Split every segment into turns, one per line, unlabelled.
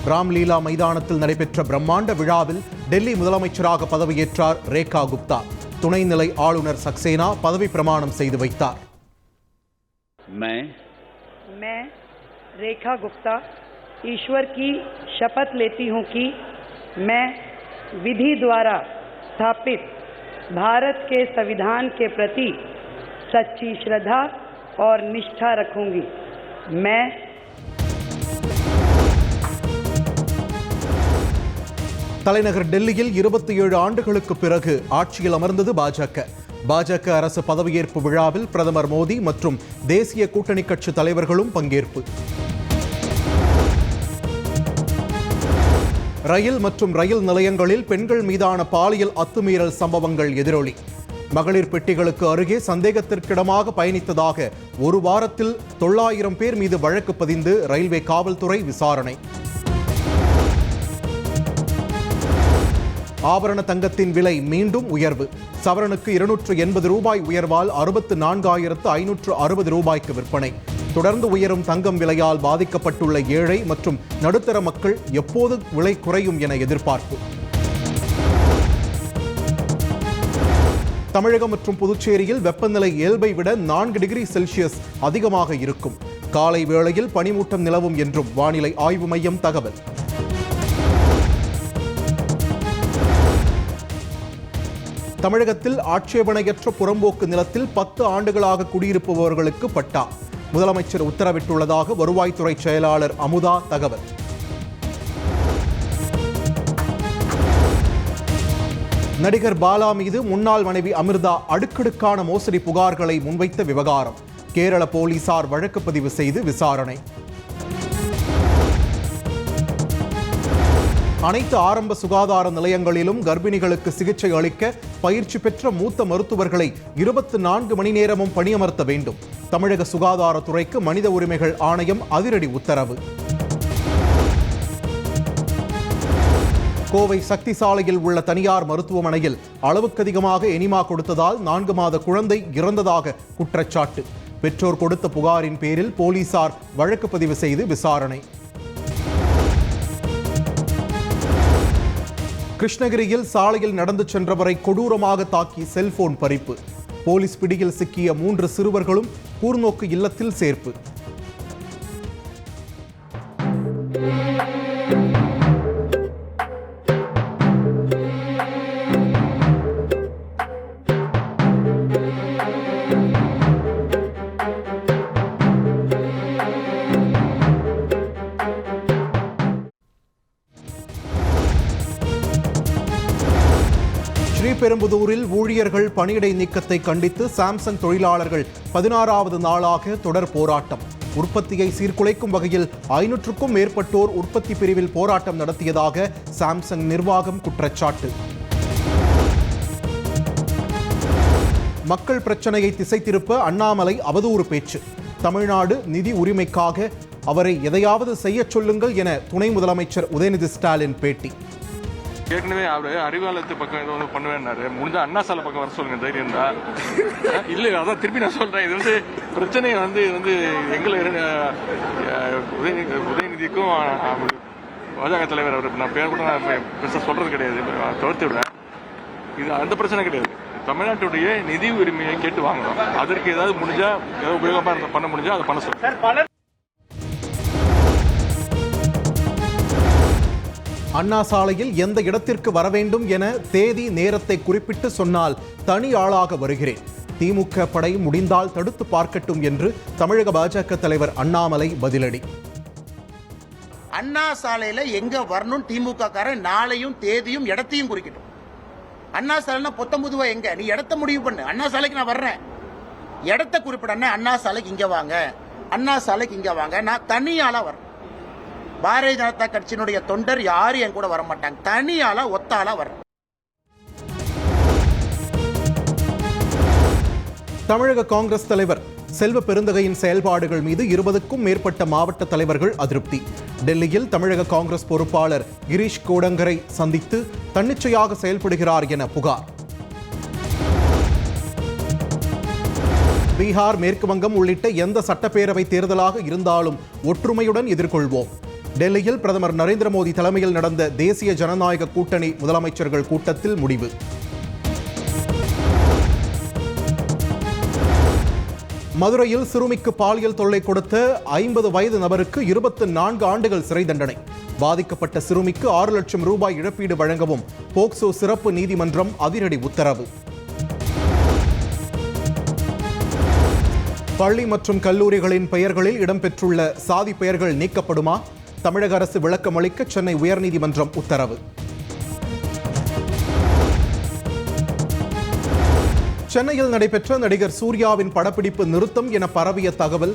ராம்லீலா மைதானத்தில் நடைபெற்ற பிரம்மாண்ட விழாவில் டெல்லி முதலமைச்சராக பதவியேற்றார் ரேகா குப்தா. துணைநிலை ஆளுநர் சக்சேனா பதவி பிரமாணம் செய்து வைத்தார்.
मैं रेखा गुप्ता ईश्वर की शपथ लेती हूं कि मैं विधि द्वारा स्थापित भारत के संविधान के प्रति सच्ची श्रद्धा और निष्ठा रखूंगी. मैं
தலைநகர் டெல்லியில் 27 ஆண்டுகளுக்கு பிறகு ஆட்சியில் அமர்ந்தது பாஜக. பாஜக அரசு பதவியேற்பு விழாவில் பிரதமர் மோடி மற்றும் தேசிய கூட்டணி கட்சி தலைவர்களும் பங்கேற்பு. ரயில் மற்றும் ரயில் நிலையங்களில் பெண்கள் மீதான பாலியல் அத்துமீறல் சம்பவங்கள் எதிரொலி. மகளிர் பெட்டிகளுக்கு அருகே சந்தேகத்திற்கிடமாக பயணித்ததாக ஒரு வாரத்தில் 900 பேர் மீது வழக்கு பதிந்து ரயில்வே காவல்துறை விசாரணை. ஆபரண தங்கத்தின் விலை மீண்டும் உயர்வு. சவரனுக்கு 280 ரூபாய் உயர்வால் 64,560 ரூபாய்க்கு விற்பனை. தொடர்ந்து உயரும் தங்கம் விலையால் பாதிக்கப்பட்டுள்ள ஏழை மற்றும் நடுத்தர மக்கள் எப்போது விலை குறையும் என எதிர்பார்ப்பு. தமிழகம் மற்றும் புதுச்சேரியில் வெப்பநிலை இயல்பை விட 4 டிகிரி செல்சியஸ் அதிகமாக இருக்கும். காலை வேளையில் பனிமூட்டம் நிலவும் என்றும் வானிலை ஆய்வு மையம் தகவல். தமிழகத்தில் ஆட்சேபணையற்ற புறம்போக்கு நிலத்தில் 10 ஆண்டுகளாக குடியிருப்பவர்களுக்கு பட்டா. முதலமைச்சர் உத்தரவிட்டுள்ளதாக வருவாய்த்துறை செயலாளர் அமுதா தகவல். நடிகர் பாலா மீது முன்னாள் மனைவி அமிர்தா அடுக்கடுக்கான மோசடி புகார்களை முன்வைத்த விவகாரம். கேரள போலீசார் வழக்கு பதிவு செய்து விசாரணை. அனைத்து ஆரம்ப சுகாதார நிலையங்களிலும் கர்ப்பிணிகளுக்கு சிகிச்சை அளிக்க பயிற்சி பெற்ற மூத்த மருத்துவர்களை 24 மணி நேரமும் பணியமர்த்த வேண்டும். தமிழக சுகாதாரத்துறைக்கு மனித உரிமைகள் ஆணையம் அதிரடி உத்தரவு. கோவை சக்தி சாலையில் உள்ள தனியார் மருத்துவமனையில் அளவுக்கு அதிகமாக எனிமா கொடுத்ததால் 4 மாத குழந்தை இறந்ததாக குற்றச்சாட்டு. பெற்றோர் கொடுத்த புகாரின் பேரில் போலீசார் வழக்கு பதிவு செய்து விசாரணை. கிருஷ்ணகிரியில் சாலையில் நடந்து சென்றவரை கொடூரமாக தாக்கி செல்போன் பறிப்பு. போலீஸ் பிடியில் சிக்கிய 3 சிறுவர்களும் கூர்நோக்கு இல்லத்தில் சேர்ப்பு. ஸ்ரீபெரும்புதூரில் ஊழியர்கள் பணியிடை நீக்கத்தை கண்டித்து சாம்சங் தொழிலாளர்கள் 16வது நாளாக தொடர் போராட்டம். உற்பத்தியை சீர்குலைக்கும் வகையில் 500க்கும் மேற்பட்டோர் உற்பத்தி பிரிவில் போராட்டம் நடத்தியதாக சாம்சங் நிர்வாகம் குற்றச்சாட்டு. மக்கள் பிரச்சனையை திசை திருப்ப அண்ணாமலை அவதூறு பேச்சு. தமிழ்நாடு நிதி உரிமைக்காக அவரை எதையாவது செய்ய சொல்லுங்கள் என துணை முதலமைச்சர் உதயநிதி ஸ்டாலின் பேட்டி.
ஏற்கனவே அவர் அறிவாலயத்து பக்கம் ஏதோ பண்ணுவேன்னாரு. முடிஞ்ச அண்ணா சாலை பக்கம் வர சொல்லுங்க தைரியம் தான். இல்லை, அதான் திருப்பி நான் சொல்றேன். இது பிரச்சனை எங்களை உதயநிதிக்கும் பாஜக தலைவர் அவர் நான் பேர் கூட நான் பெருசாக சொல்றது கிடையாது, தவிர்த்து விடுறேன். இது அந்த பிரச்சனை கிடையாது. தமிழ்நாட்டுடைய நிதி உரிமையை கேட்டு வாங்கணும். அதற்கு ஏதாவது முடிஞ்சா ஏதாவது உபயோகமாக பண்ண முடிஞ்சா அதை பண்ண சொல்லுங்க.
அண்ணா சாலையில் எந்த இடத்திற்கு வர வேண்டும் என தேதி நேரத்தை குறிப்பிட்டு சொன்னால் தனி ஆளாக வருகிறேன். திமுக படை முடிந்தால் தடுத்து பார்க்கட்டும் என்று தமிழக பாஜக தலைவர் அண்ணாமலை பதிலடி.
அண்ணா சாலையில எங்க வரணும் திமுக காரன் நாளையும் தேதியும் இடத்தையும் குறிக்கட்டும். அண்ணா சாலைனா 19 எங்க, நீ இடத்த முடிவு பண்ணு. அண்ணா சாலைக்கு நான் வர்றேன், இடத்த குறிப்பிட. அண்ணா சாலைக்கு இங்க வாங்க, அண்ணா சாலைக்கு இங்க வாங்க. நான் தனியாளா வரேன். பாரதிய ஜனதா கட்சியினுடைய தொண்டர் யாரும் என் கூட வர மாட்டாங்க. தனியாளா ஒத்தாளா வர.
தமிழக காங்கிரஸ் தலைவர் செல்வ பெருந்தகையின் செயல்பாடுகள் மீது 20க்கும் மேற்பட்ட மாவட்ட தலைவர்கள் அதிருப்தி. டெல்லியில் தமிழக காங்கிரஸ் பொறுப்பாளர் கிரீஷ் கோடங்கரை சந்தித்து தன்னிச்சையாக செயல்படுகிறார் என புகார். பீகார், மேற்கு வங்கம் உள்ளிட்ட எந்த சட்டப்பேரவை தேர்தலாக இருந்தாலும் ஒற்றுமையுடன் எதிர்கொள்வோம். டெல்லியில் பிரதமர் நரேந்திர மோடி தலைமையில் நடந்த தேசிய ஜனநாயக கூட்டணி முதலமைச்சர்கள் கூட்டத்தில் முடிவு. மதுரையில் சிறுமிக்கு பாலியல் தொல்லை கொடுத்த 50 வயது நபருக்கு 24 ஆண்டுகள் சிறை தண்டனை. பாதிக்கப்பட்ட சிறுமிக்கு 6 லட்சம் ரூபாய் இழப்பீடு வழங்கவும் போக்சோ சிறப்பு நீதிமன்றம் அதிரடி உத்தரவு. பள்ளி மற்றும் கல்லூரிகளின் பெயர்களில் இடம்பெற்றுள்ள சாதி பெயர்கள் நீக்கப்படுமா? தமிழக அரசு விளக்கம் அளிக்க சென்னை உயர்நீதிமன்றம் உத்தரவு. சென்னையில் நடைபெற்ற நடிகர் சூர்யாவின் படப்பிடிப்பு நிறுத்தம் என பரவிய தகவல்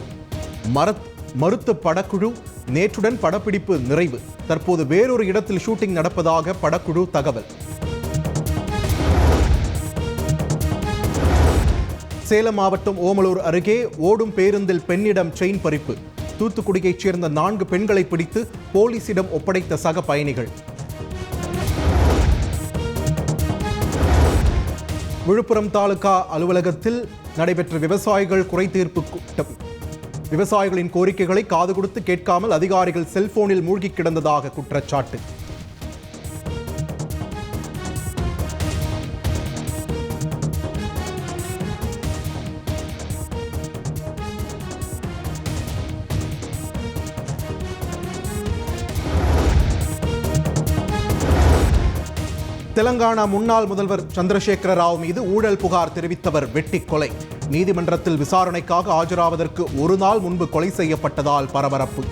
மறுத்த படக்குழு நேற்றுடன் படப்பிடிப்பு நிறைவு. தற்போது வேறொரு இடத்தில் ஷூட்டிங் நடப்பதாக படக்குழு தகவல். சேலம் மாவட்டம் ஓமலூர் அருகே ஓடும் பேருந்தில் பெண்ணிடம் செயின் பறிப்பு. தூத்துக்குடியைச் சேர்ந்த 4 பெண்களை பிடித்து போலீசிடம் ஒப்படைத்த சக பயணிகள். விழுப்புரம் தாலுகா அலுவலகத்தில் நடைபெற்ற விவசாயிகள் குறைதீர்ப்பு கூட்டம். விவசாயிகளின் கோரிக்கைகளை காது கொடுத்து கேட்காமல் அதிகாரிகள் செல்போனில் மூழ்கி கிடந்ததாக குற்றச்சாட்டு. தெலங்கானா முன்னாள் முதல்வர் சந்திரசேகர ராவ் மீது ஊழல் புகார் தெரிவித்தவர் வெட்டி கொலை. நீதிமன்றத்தில் விசாரணைக்காக ஆஜராவதற்கு ஒரு நாள் முன்பு கொலை செய்யப்பட்டதால் பரபரப்பு.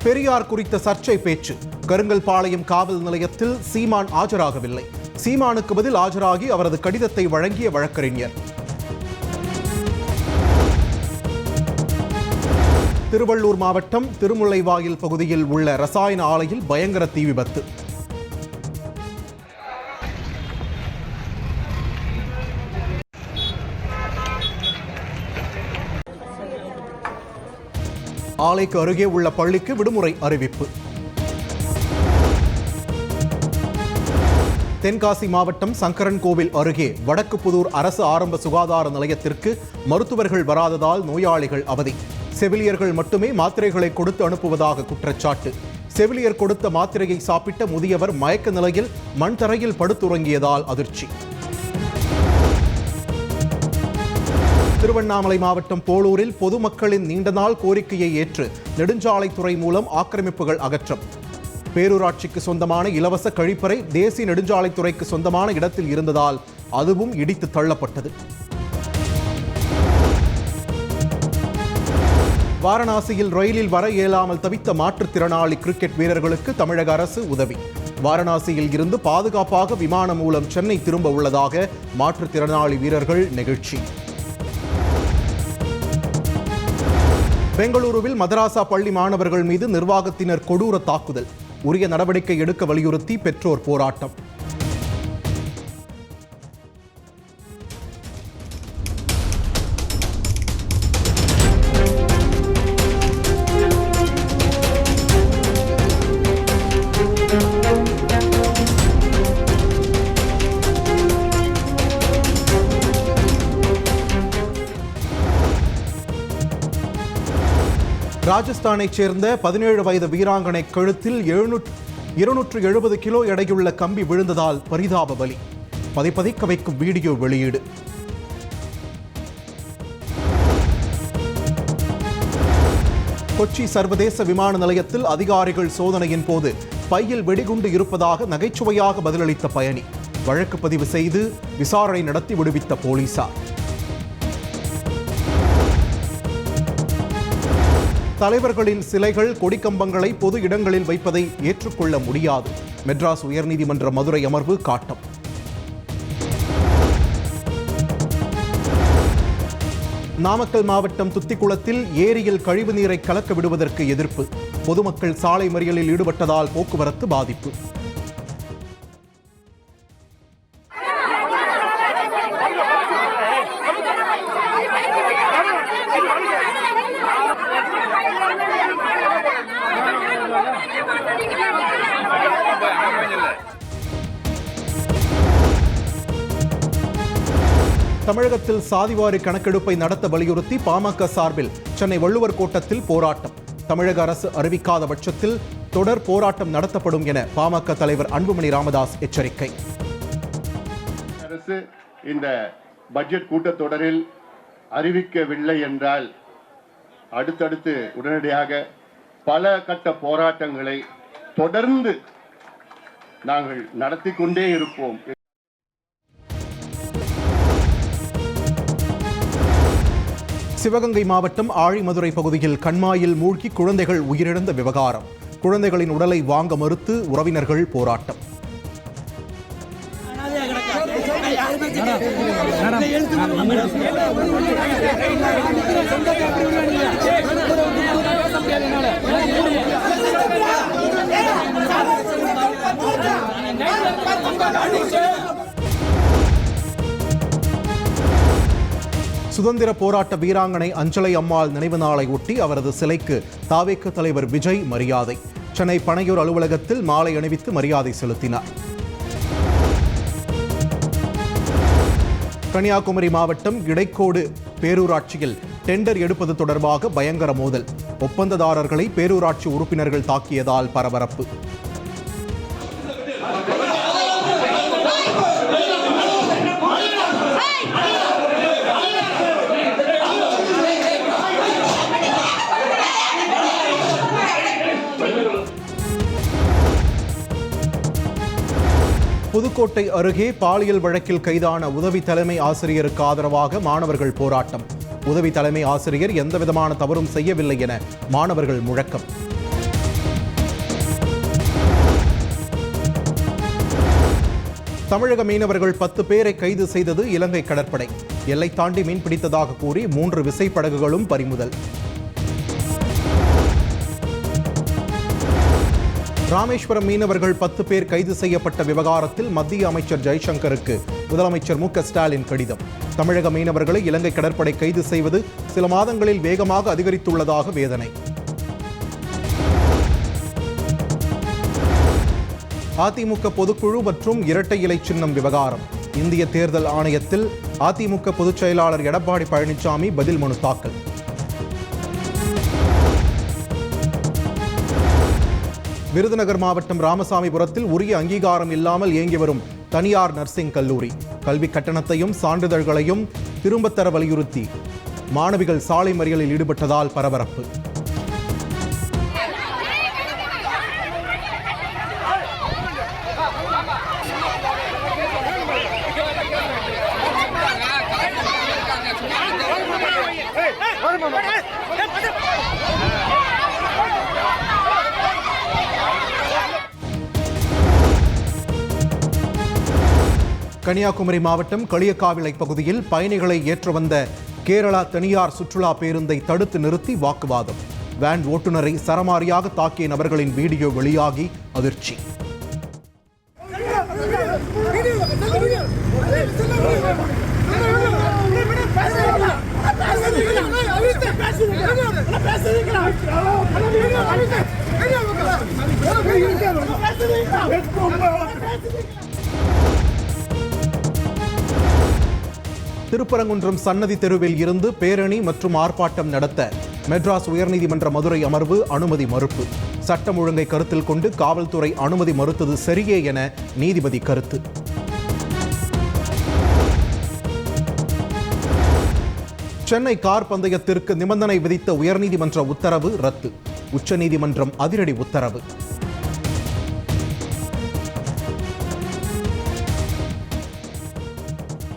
பெரியார் குறித்த சர்ச்சை பேச்சு. கருங்கல்பாளையம் காவல் நிலையத்தில் சீமான் ஆஜராகவில்லை. சீமானுக்கு பதில் ஆஜராகி அவரது கடிதத்தை வழங்கிய வழக்கறிஞர். திருவள்ளூர் மாவட்டம் திருமுல்லைவாயில் பகுதியில் உள்ள ரசாயன ஆலையில் பயங்கர தீ விபத்து. ஆலைக்கு அருகே உள்ள பள்ளிக்கு விடுமுறை அறிவிப்பு. தென்காசி மாவட்டம் சங்கரன் கோவில் அருகே வடக்கு புதூர் அரசு ஆரம்ப சுகாதார நிலையத்திற்கு மருத்துவர்கள் வராததால் நோயாளிகள் அவதி. செவிலியர்கள் மட்டுமே மாத்திரைகளை கொடுத்து அனுப்புவதாக குற்றச்சாட்டு. செவிலியர் கொடுத்த மாத்திரையை சாப்பிட்ட முதியவர் மயக்க நிலையில் மண் தரையில் படுத்துறங்கியதால் அதிர்ச்சி. திருவண்ணாமலை மாவட்டம் போளூரில் பொதுமக்களின் நீண்ட நாள் கோரிக்கையை ஏற்று நெடுஞ்சாலைத்துறை மூலம் ஆக்கிரமிப்புகள் அகற்றம். பேரூராட்சிக்கு சொந்தமான இலவச கழிப்பறை தேசிய நெடுஞ்சாலைத்துறைக்கு சொந்தமான இடத்தில் இருந்ததால் அதுவும் இடித்து தள்ளப்பட்டது. வாரணாசியில் ரயிலில் வர இயலாமல் தவித்த மாற்றுத்திறனாளி கிரிக்கெட் வீரர்களுக்கு தமிழக அரசு உதவி. வாரணாசியில் இருந்து பாதுகாப்பாக விமானம் மூலம் சென்னை திரும்ப உள்ளதாக மாற்றுத்திறனாளி வீரர்கள் நெகிழ்ச்சி. பெங்களூருவில் மதராசா பள்ளி மாணவர்கள் மீது நிர்வாகத்தினர் கொடூர தாக்குதல். உரிய நடவடிக்கை எடுக்க வலியுறுத்தி பெற்றோர் போராட்டம். ராஜஸ்தானைச் சேர்ந்த 17 வயது வீராங்கனை கழுத்தில் 270 கிலோ எடையுள்ள கம்பி விழுந்ததால் பரிதாப பலி. பதைக்க வைக்கும் வீடியோ வெளியீடு. கொச்சி சர்வதேச விமான நிலையத்தில் அதிகாரிகள் சோதனையின் போது பையில் வெடிகுண்டு இருப்பதாக நகைச்சுவையாக பதிலளித்த பயணி. வழக்கு பதிவு செய்து விசாரணை நடத்தி விடுவித்த போலீசார். தலைவர்களின் சிலைகள் கொடிக்கம்பங்களை பொது இடங்களில் வைப்பதை ஏற்றுக்கொள்ள முடியாது. மெட்ராஸ் உயர்நீதிமன்ற மதுரை அமர்வு காட்டம். நாமக்கல் மாவட்டம் துத்திக்குளத்தில் ஏரியில் கழிவு நீரை கலக்க விடுவதற்கு எதிர்ப்பு. பொதுமக்கள் சாலை மறியலில் ஈடுபட்டதால் போக்குவரத்து பாதிப்பு. தமிழகத்தில் சாதிவாரி கணக்கெடுப்பை நடத்த வலியுறுத்தி பாமக சார்பில் சென்னை வள்ளுவர் கோட்டத்தில் போராட்டம். தமிழக அரசு அறிவிக்காத பட்சத்தில் தொடர் போராட்டம் நடத்தப்படும் என பாமக தலைவர் அன்புமணி ராமதாஸ் எச்சரிக்கை.
அரசு இந்த பட்ஜெட் கூட்டத்தொடரில் அறிவிக்கவில்லை என்றால் அடுத்தடுத்து உடனடியாக பல கட்ட போராட்டங்களை தொடர்ந்து நாங்கள் நடத்தி கொண்டே இருப்போம்.
சிவகங்கை மாவட்டம் ஆழிமதுரை பகுதியில் கண்மாயில் மூழ்கி குழந்தைகள் உயிரிழந்த விவகாரம். குழந்தைகளின் உடலை வாங்க மறுத்து உறவினர்கள் போராட்டம். சுதந்திர போராட்ட வீராங்கனை அஞ்சலை அம்மாள் நினைவு நாளை ஒட்டி அவரது சிலைக்கு தாவேக தலைவர் விஜய் மரியாதை. சென்னை பனையூர் அலுவலகத்தில் மாலை அணிவித்து மரியாதை செலுத்தினார். கன்னியாகுமரி மாவட்டம் இடைக்கோடு பேரூராட்சியில் டெண்டர் எடுப்பது தொடர்பாக பயங்கர மோதல். ஒப்பந்ததாரர்களை பேரூராட்சி உறுப்பினர்கள் தாக்கியதால் பரபரப்பு. புதுக்கோட்டை அருகே பாலியல் வழக்கில் கைதான உதவி தலைமை ஆசிரியருக்கு ஆதரவாக மாணவர்கள் போராட்டம். உதவி தலைமை ஆசிரியர் எந்தவிதமான தவறும் செய்யவில்லை என மாணவர்கள் முழக்கம். தமிழக மீனவர்கள் 10 பேரை கைது செய்தது இலங்கை கடற்படை. எல்லை தாண்டி மீன்பிடித்ததாக கூறி 3 விசைப்படகுகளும் பறிமுதல். ராமேஸ்வரம் மீனவர்கள் 10 பேர் கைது செய்யப்பட்ட விவகாரத்தில் மத்திய அமைச்சர் ஜெய்சங்கருக்கு முதலமைச்சர் மு க ஸ்டாலின் கடிதம். தமிழக மீனவர்களை இலங்கை கடற்படை கைது செய்வது சில மாதங்களில் வேகமாக அதிகரித்துள்ளதாக வேதனை. அதிமுக பொதுக்குழு மற்றும் இரட்டை இலை சின்னம் விவகாரம். இந்திய தேர்தல் ஆணையத்தில் அதிமுக பொதுச் செயலாளர் எடப்பாடி பழனிசாமி பதில் மனு தாக்கல். விருதுநகர் மாவட்டம் ராமசாமிபுரத்தில் உரிய அங்கீகாரம் இல்லாமல் இயங்கி வரும் தனியார் நர்சிங் கல்லூரி. கல்வி கட்டணத்தையும் சான்றிதழ்களையும் திரும்பத் தர வலியுறுத்தி மாணவிகள் சாலை மறியலில் ஈடுபட்டதால் பரபரப்பு. கன்னியாகுமரி மாவட்டம் களியக்காவிளை பகுதியில் பயணிகளை ஏற்ற வந்த கேரளா தனியார் சுற்றுலா பேருந்தை தடுத்து நிறுத்தி வாக்குவாதம். வேன் ஓட்டுநரை சரமாரியாக தாக்கிய நபர்களின் வீடியோ வெளியாகி அதிர்ச்சி. திருப்பரங்குன்றம் சன்னதி தெருவில் இருந்து பேரணி மற்றும் ஆர்ப்பாட்டம் நடத்த மெட்ராஸ் உயர்நீதிமன்ற மதுரை அமர்வு அனுமதி மறுப்பு. சட்டம் ஒழுங்கை கருத்தில் கொண்டு காவல்துறை அனுமதி மறுத்தது சரியே என நீதிபதி கருத்து. சென்னை கார் பந்தயத்திற்கு நிபந்தனை விதித்த உயர்நீதிமன்ற உத்தரவு ரத்து. உச்சநீதிமன்றம் அதிரடி உத்தரவு.